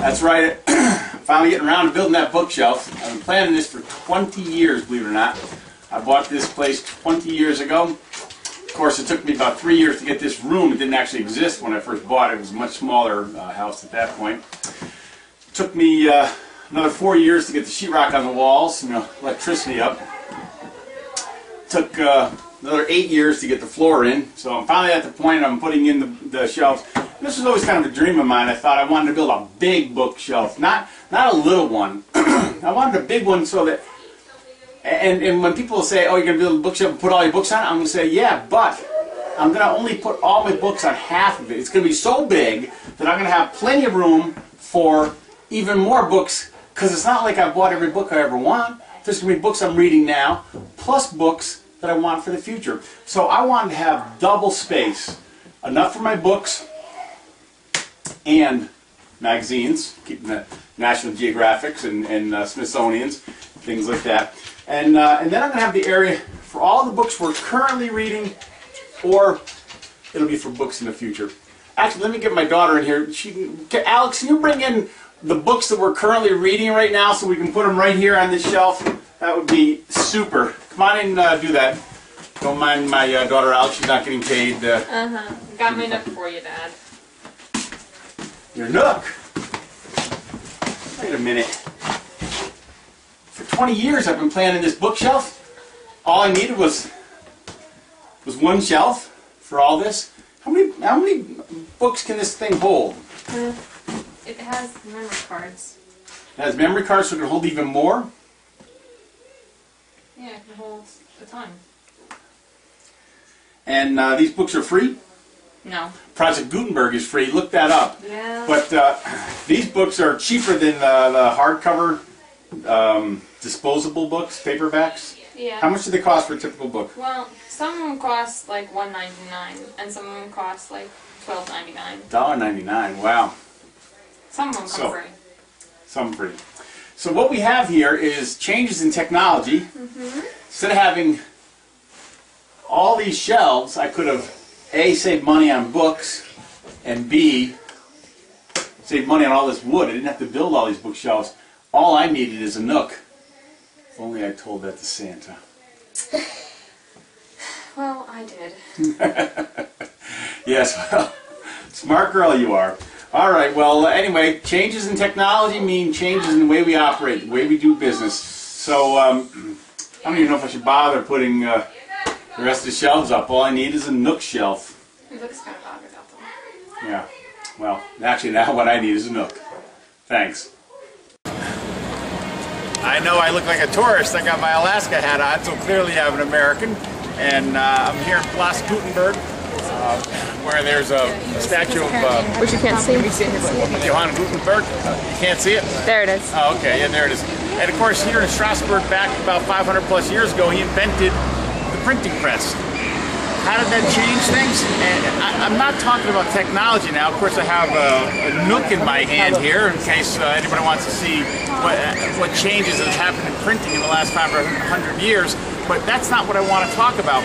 That's right. Finally getting around to building that bookshelf. I've been planning this for 20 years, believe it or not. I bought this place 20 years ago. Of course, it took me about 3 years to get this room. It didn't actually exist when I first bought it. It was a much smaller house at that point. It took me another 4 years to get the sheetrock on the walls, electricity up. It took another 8 years to get the floor in. So I'm finally at the point I'm putting in the shelves. This was always kind of a dream of mine. I thought I wanted to build a big bookshelf, not a little one. I wanted a big one so that, and when people say, oh, you're going to build a bookshelf and put all your books on it, I'm going to say, yeah, but I'm going to only put all my books on half of it. It's going to be so big that I'm going to have plenty of room for even more books, because it's not like I've bought every book I ever want. There's going to be books I'm reading now, plus books that I want for the future. So I wanted to have double space, enough for my books and magazines, keeping the National Geographics and Smithsonian's, things like that. And then I'm going to have the area for all the books we're currently reading, or it'll be for books in the future. Actually, let me get my daughter in here. Alex, can you bring in the books that we're currently reading right now so we can put them right here on this shelf? That would be super. Come on in and do that. Don't mind my daughter Alex, she's not getting paid. Got my nook for you, Dad. Your nook? Wait a minute. For 20 years I've been planning this bookshelf. All I needed was one shelf for all this. How many books can this thing hold? It has memory cards. It has memory cards, so it can hold even more? Yeah, it can hold a ton. And these books are free? No. Project Gutenberg is free. Look that up. Yeah. But these books are cheaper than the hardcover disposable books, paperbacks. Yeah. How much do they cost for a typical book? Well, some of them cost like $1.99, and some of them cost like $12.99. $1.99. Wow. Some of them come free. Some free. So what we have here is changes in technology. Instead of having all these shelves, I could have A, saved money on books, and B, saved money on all this wood. I didn't have to build all these bookshelves. All I needed is a nook. If only I told that to Santa. Well, I did. Yes, well, smart girl you are. All right, well, anyway, changes in technology mean changes in the way we operate, the way we do business. So, I don't even know if I should bother putting the rest of the shelves up. All I need is a nook shelf. It looks kind of odd without them. Yeah, well, actually now what I need is a nook. Thanks. I know I look like a tourist. I got my Alaska hat on, so clearly I'm an American. And I'm here in Place Gutenberg, where there's a statue of... Which you can't see. Johann Gutenberg. You can't see it? There it is. Oh, okay, yeah, there it is. And of course, here in Strasbourg, back about 500 plus years ago, he invented the printing press. How did that change things? And I'm not talking about technology now. Of course, I have a nook in my hand here in case anybody wants to see what changes have happened in printing in the last 500 years. But that's not what I want to talk about.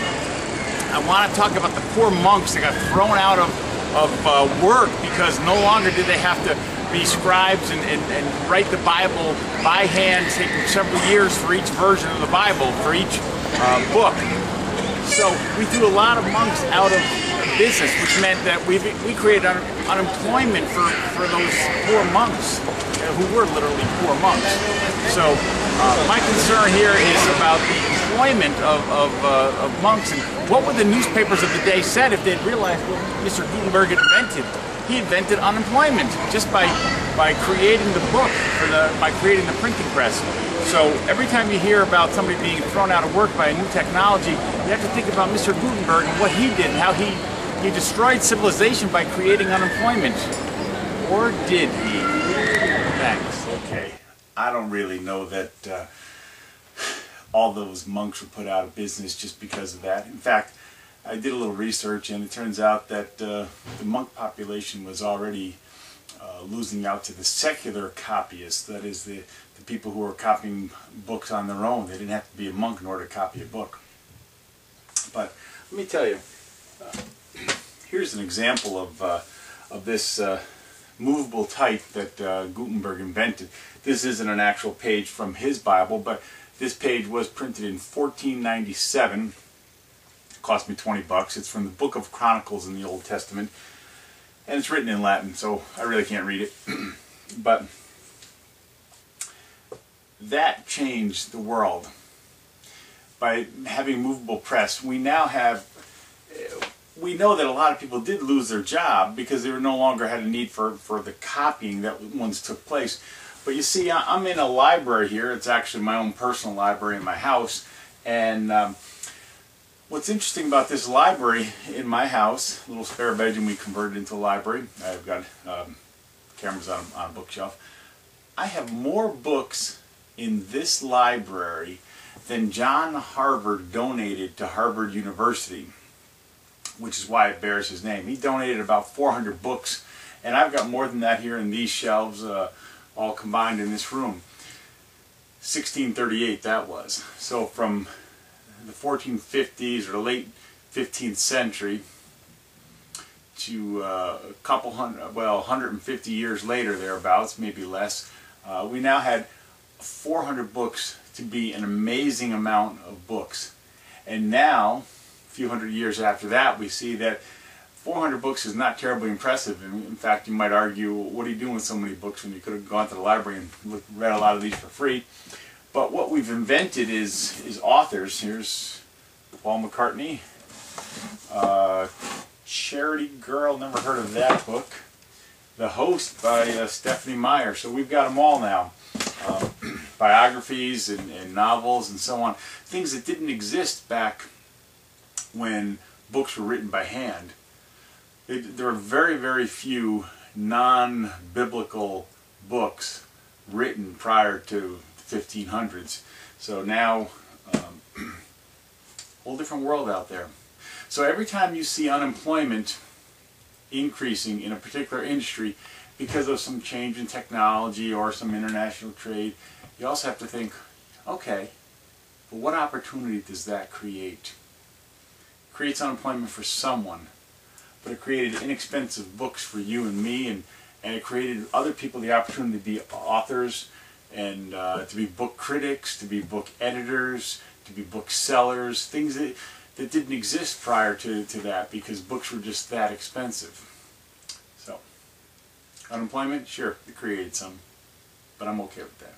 I want to talk about the poor monks that got thrown out of work because no longer did they have to be scribes and write the Bible by hand, taking several years for each version of the Bible, for each book. So we threw a lot of monks out of business, which meant that we created unemployment for those poor monks who were literally poor monks. So my concern here is about the employment of monks, and what would the newspapers of the day said if they'd realized what Mr. Gutenberg invented? He invented unemployment just by creating the book, by creating the printing press. So every time you hear about somebody being thrown out of work by a new technology, you have to think about Mr. Gutenberg and what he did, and how he destroyed civilization by creating unemployment. Or did he? Thanks. Okay. I don't really know that all those monks were put out of business just because of that. In fact, I did a little research, and it turns out that the monk population was already losing out to the secular copyists, that is, the people who were copying books on their own. They didn't have to be a monk in order to copy a book. But let me tell you, here's an example of this movable type that Gutenberg invented. This isn't an actual page from his Bible, but this page was printed in 1497. It cost me 20 bucks. It's from the Book of Chronicles in the Old Testament, and it's written in Latin, so I really can't read it. But that changed the world. By having movable press, we now have, we know that a lot of people did lose their job because they no longer had a need for the copying that once took place. But you see, I'm in a library here. It's actually my own personal library in my house. And what's interesting about this library in my house, a little spare bedroom we converted into a library. I've got cameras on a bookshelf. I have more books in this library than John Harvard donated to Harvard University, which is why it bears his name. He donated about 400 books, and I've got more than that here in these shelves, all combined in this room. 1638 that was. So from the 1450s or the late 15th century to a couple hundred, well, 150 years later thereabouts, maybe less, we now had 400 books to be an amazing amount of books. And now, a few hundred years after that, we see that 400 books is not terribly impressive. In fact, you might argue, what are you doing with so many books when you could have gone to the library and read a lot of these for free? But what we've invented is authors. Here's Paul McCartney, Charity Girl, never heard of that book. The Host by Stephanie Meyer. So we've got them all now. Biographies and novels and so on. Things that didn't exist back when books were written by hand. There are very, very few non-biblical books written prior to the 1500s. So now, whole different world out there. So every time you see unemployment increasing in a particular industry because of some change in technology or some international trade, you also have to think, okay, but what opportunity does that create? It creates unemployment for someone, but it created inexpensive books for you and me, and it created other people the opportunity to be authors and to be book critics, to be book editors, to be book sellers, things that didn't exist prior to that because books were just that expensive. So, unemployment, sure, it created some, but I'm okay with that.